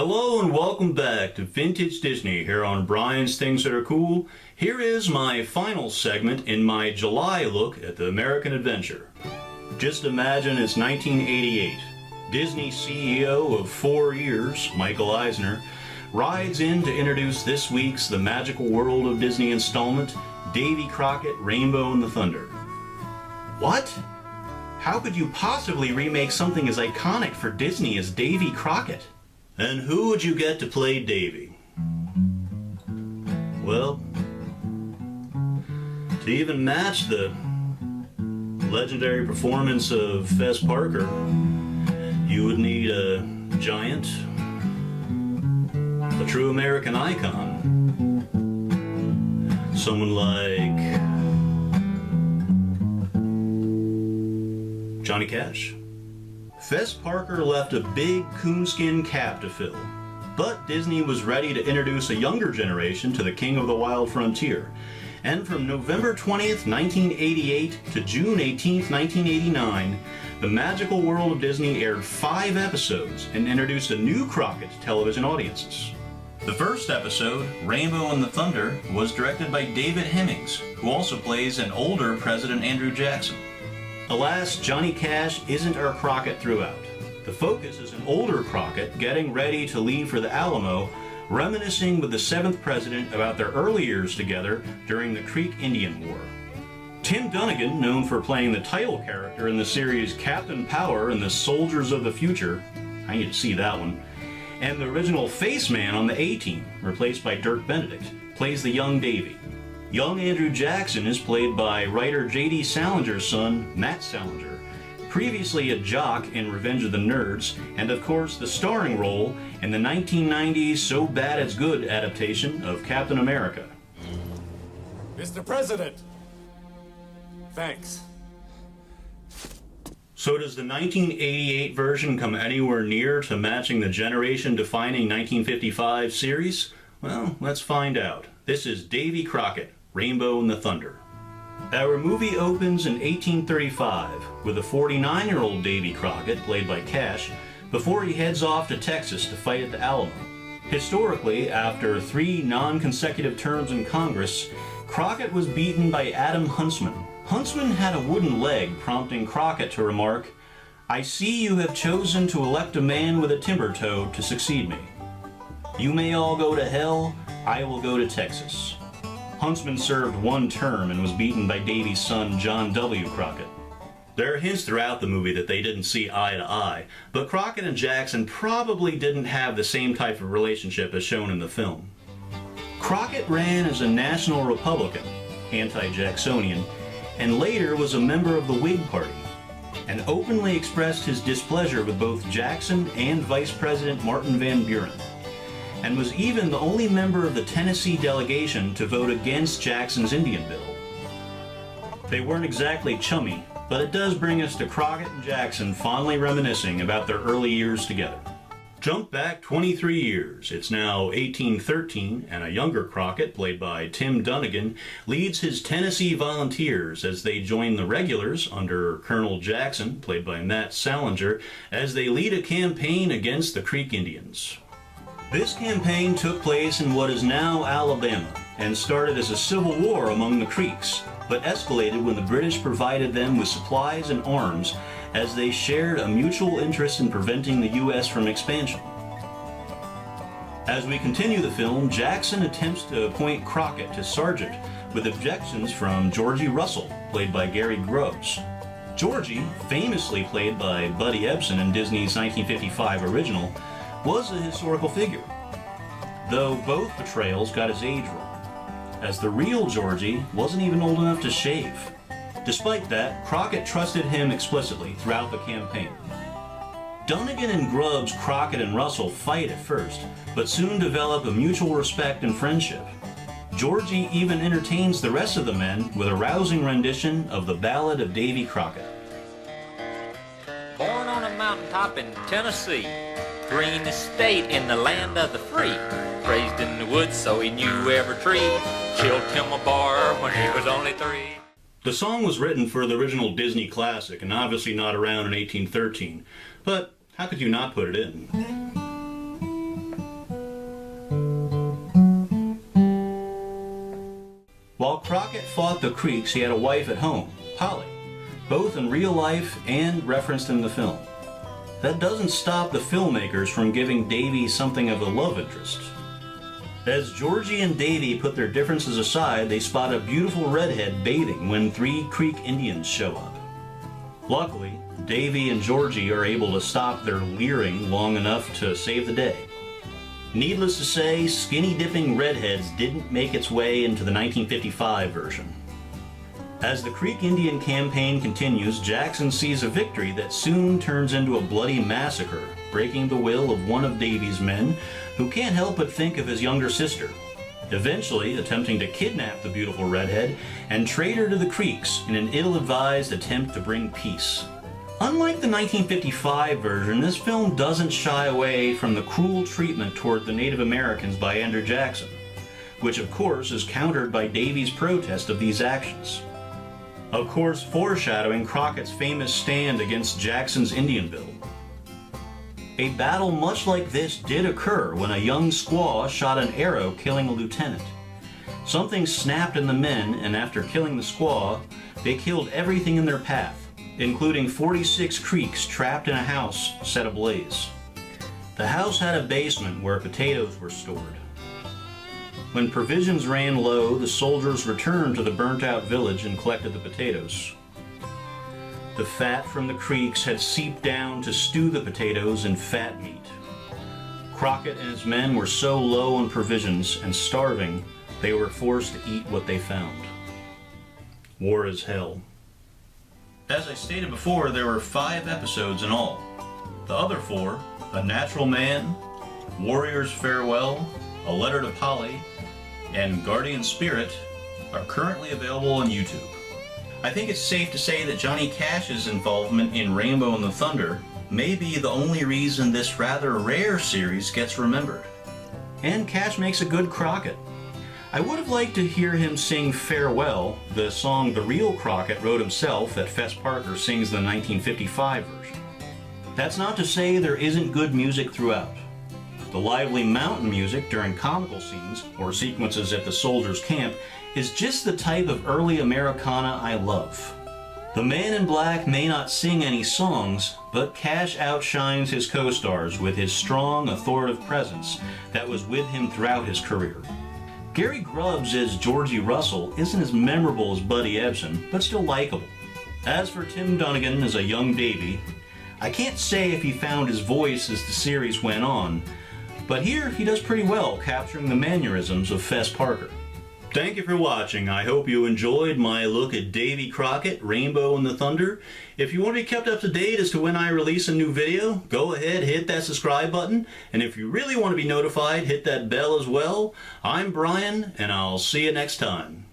Hello and welcome back to Vintage Disney here on Brian's Things That Are Cool. Here is my final segment in my July look at the American Adventure. Just imagine it's 1988. Disney CEO of 4 years, Michael Eisner, rides in to introduce this week's The Magical World of Disney installment, Davy Crockett, Rainbow and the Thunder. What? How could you possibly remake something as iconic for Disney as Davy Crockett? And who would you get to play Davy? Well, to even match the legendary performance of Fess Parker, you would need a giant, a true American icon, someone like Johnny Cash. Fess Parker left a big coonskin cap to fill, but Disney was ready to introduce a younger generation to the King of the Wild Frontier. And from November 20th, 1988 to June 18th, 1989, The Magical World of Disney aired 5 episodes and introduced a new Crockett to television audiences. The first episode, Rainbow and the Thunder, was directed by David Hemmings, who also plays an older President Andrew Jackson. Alas, Johnny Cash isn't our Crockett throughout. The focus is an older Crockett getting ready to leave for the Alamo, reminiscing with the 7th president about their early years together during the Creek Indian War. Tim Dunnigan, known for playing the title character in the series Captain Power and the Soldiers of the Future, I need to see that one, and the original Face Man on the A-Team, replaced by Dirk Benedict, plays the young Davy. Young Andrew Jackson is played by writer J.D. Salinger's son, Matt Salinger, previously a jock in Revenge of the Nerds, and of course the starring role in the 1990s So Bad It's Good adaptation of Captain America. Mr. President! Thanks. So does the 1988 version come anywhere near to matching the generation-defining 1955 series? Well, let's find out. This is Davy Crockett, Rainbow and the Thunder. Our movie opens in 1835 with a 49-year-old Davy Crockett, played by Cash, before he heads off to Texas to fight at the Alamo. Historically, after 3 non-consecutive terms in Congress, Crockett was beaten by Adam Huntsman. Huntsman had a wooden leg, prompting Crockett to remark, "I see you have chosen to elect a man with a timber toe to succeed me. You may all go to hell, I will go to Texas." Huntsman served 1 term and was beaten by Davy's son, John W. Crockett. There are hints throughout the movie that they didn't see eye to eye, but Crockett and Jackson probably didn't have the same type of relationship as shown in the film. Crockett ran as a National Republican, anti-Jacksonian, and later was a member of the Whig Party, and openly expressed his displeasure with both Jackson and Vice President Martin Van Buren, and was even the only member of the Tennessee delegation to vote against Jackson's Indian Bill. They weren't exactly chummy, but it does bring us to Crockett and Jackson fondly reminiscing about their early years together. Jump back 23 years. It's now 1813, and a younger Crockett, played by Tim Dunnigan, leads his Tennessee Volunteers as they join the regulars under Colonel Jackson, played by Matt Salinger, as they lead a campaign against the Creek Indians. This campaign took place in what is now Alabama and started as a civil war among the Creeks, but escalated when the British provided them with supplies and arms as they shared a mutual interest in preventing the U.S. from expansion. As we continue the film, Jackson attempts to appoint Crockett to sergeant with objections from Georgie Russell, played by Gary Grubbs. Georgie, famously played by Buddy Ebsen in Disney's 1955 original, was a historical figure, though both portrayals got his age wrong, as the real Georgie wasn't even old enough to shave. Despite that, Crockett trusted him explicitly throughout the campaign. Dunnigan and Grubbs, Crockett and Russell fight at first, but soon develop a mutual respect and friendship. Georgie even entertains the rest of the men with a rousing rendition of the Ballad of Davy Crockett. Born on a mountaintop in Tennessee, green estate in the land of the free, raised in the woods so he knew every tree, chilled him a bar when he was only 3. The song was written for the original Disney classic and obviously not around in 1813, but how could you not put it in? Crockett fought the Creeks, he had a wife at home, Polly, both in real life and referenced in the film. That doesn't stop the filmmakers from giving Davy something of a love interest. As Georgie and Davy put their differences aside, they spot a beautiful redhead bathing when 3 Creek Indians show up. Luckily, Davy and Georgie are able to stop their leering long enough to save the day. Needless to say, skinny dipping redheads didn't make its way into the 1955 version. As the Creek Indian campaign continues, Jackson sees a victory that soon turns into a bloody massacre, breaking the will of one of Davy's men, who can't help but think of his younger sister, eventually attempting to kidnap the beautiful redhead and trade her to the Creeks in an ill-advised attempt to bring peace. Unlike the 1955 version, this film doesn't shy away from the cruel treatment toward the Native Americans by Andrew Jackson, which of course is countered by Davy's protest of these actions. Of course, foreshadowing Crockett's famous stand against Jackson's Indian Bill. A battle much like this did occur when a young squaw shot an arrow killing a lieutenant. Something snapped in the men, and after killing the squaw, they killed everything in their path, including 46 Creeks trapped in a house set ablaze. The house had a basement where potatoes were stored. When provisions ran low, the soldiers returned to the burnt-out village and collected the potatoes. The fat from the Creeks had seeped down to stew the potatoes in fat meat. Crockett and his men were so low on provisions and starving, they were forced to eat what they found. War is hell. As I stated before, there were 5 episodes in all. The other 4, A Natural Man, Warrior's Farewell, A Letter to Polly, and Guardian Spirit, are currently available on YouTube. I think it's safe to say that Johnny Cash's involvement in Rainbow and the Thunder may be the only reason this rather rare series gets remembered. And Cash makes a good Crockett. I would have liked to hear him sing Farewell, the song the real Crockett wrote himself that Fess Parker sings in the 1955 version. That's not to say there isn't good music throughout. The lively mountain music during comical scenes or sequences at the soldiers' camp is just the type of early Americana I love. The Man in Black may not sing any songs, but Cash outshines his co-stars with his strong, authoritative presence that was with him throughout his career. Gary Grubbs as Georgie Russell isn't as memorable as Buddy Ebsen, but still likable. As for Tim Dunnigan as a young Davy, I can't say if he found his voice as the series went on, but here he does pretty well capturing the mannerisms of Fess Parker. Thank you for watching. I hope you enjoyed my look at Davy Crockett, Rainbow and the Thunder. If you want to be kept up to date as to when I release a new video, go ahead, hit that subscribe button. And if you really want to be notified, hit that bell as well. I'm Brian, and I'll see you next time.